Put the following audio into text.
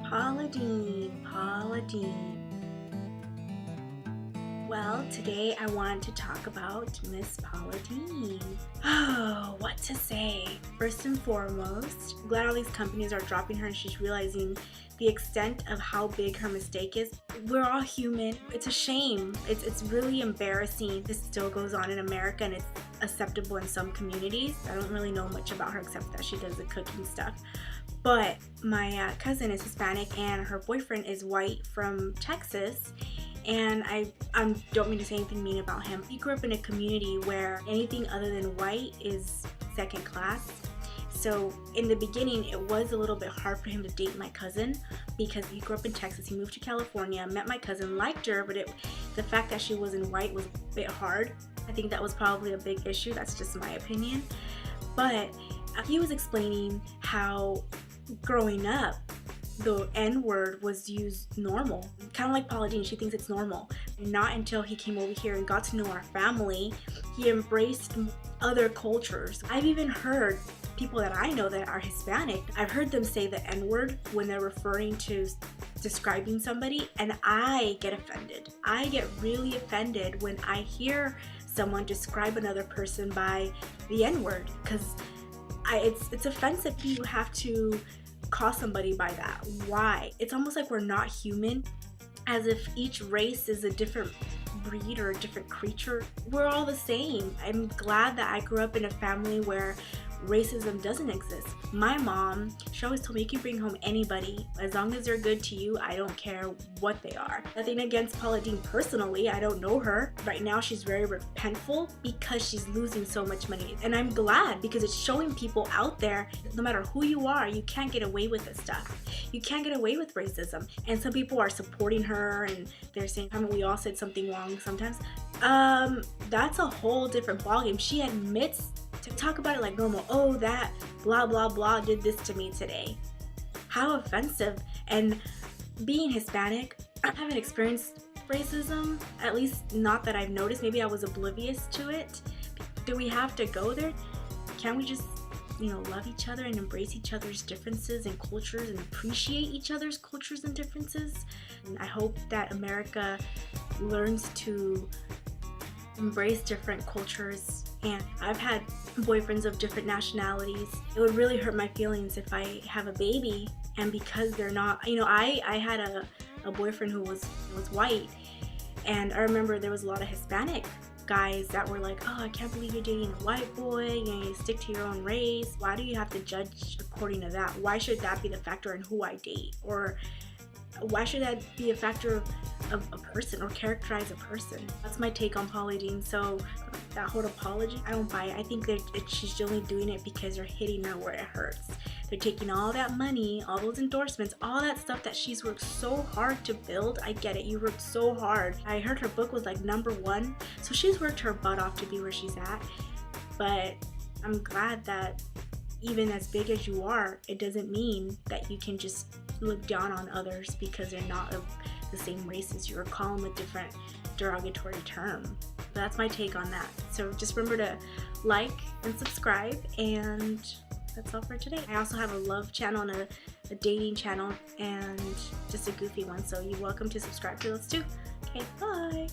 Paula Deen, Paula Deen. Well, today I want to talk about Miss Paula Deen. Oh, what to say? First and foremost, I'm glad all these companies are dropping her and she's realizing the extent of how big her mistake is. We're all human. It's a shame. It's really embarrassing. This still goes on in America and it's acceptable in some communities. I don't really know much about her except that she does the cooking stuff. But my cousin is Hispanic and her boyfriend is white from Texas. And I don't mean to say anything mean about him. He grew up in a community where anything other than white is second class. So in the beginning, it was a little bit hard for him to date my cousin because he grew up in Texas. He moved to California, met my cousin, liked her, but the fact that she wasn't white was a bit hard. I think that was probably a big issue. That's just my opinion. But he was explaining how growing up, the N-word was used normal. Kind of like Paula Deen, she thinks it's normal. Not until he came over here and got to know our family, he embraced other cultures. I've even heard people that I know that are Hispanic, I've heard them say the N-word when they're referring to describing somebody, and I get offended. I get really offended when I hear someone describe another person by the N-word, because it's offensive. You have to call somebody by that. Why? It's almost like we're not human, as if each race is a different breed or a different creature. We're all the same. I'm glad that I grew up in a family where racism doesn't exist. My mom, she always told me, you can bring home anybody as long as they're good to you. I don't care what they are. Nothing against Paula Deen personally. I don't know her. Right now she's very repentful because she's losing so much money, and I'm glad because it's showing people out there, no matter who you are, you can't get away with this stuff. You can't get away with racism. And some people are supporting her and they're saying, haven't we all said something wrong sometimes? That's a whole different ballgame. She admits to talk about it like normal. Oh, that blah blah blah did this to me today. How offensive. And being Hispanic, I haven't experienced racism, at least not that I've noticed. Maybe I was oblivious to it. Do we have to go there? Can't we just, love each other and embrace each other's differences and cultures and appreciate each other's cultures and differences? And I hope that America learns to embrace different cultures. And I've had boyfriends of different nationalities. It would really hurt my feelings if I have a baby and because they're not, I had a boyfriend who was white, and I remember there was a lot of Hispanic guys that were like, oh, I can't believe you're dating a white boy, you stick to your own race. Why do you have to judge according to that? Why should that be the factor in who I date? Or why should that be a factor of a person or characterize a person? That's my take on Paula Deen. So that whole apology, I don't buy it. I think that she's only doing it because they're hitting her where it hurts. They're taking all that money, all those endorsements, all that stuff that she's worked so hard to build. I get it, you worked so hard. I heard her book was like #1, so she's worked her butt off to be where she's at. But I'm glad that even as big as you are, it doesn't mean that you can just look down on others because they're not of the same race as you or call them a different derogatory term. That's my take on that. So just remember to like and subscribe, and that's all for today. I also have a love channel and a dating channel and just a goofy one, so you're welcome to subscribe to those too. Okay, bye!